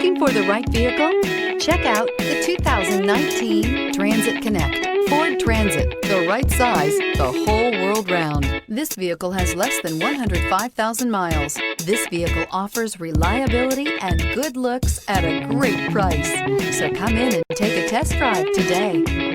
Looking for the right vehicle? Check out the 2019 Transit Connect. Ford Transit, the right size, the whole world round. This vehicle has less than 105,000 miles. This vehicle offers reliability and good looks at a great price. So come in and take a test drive today.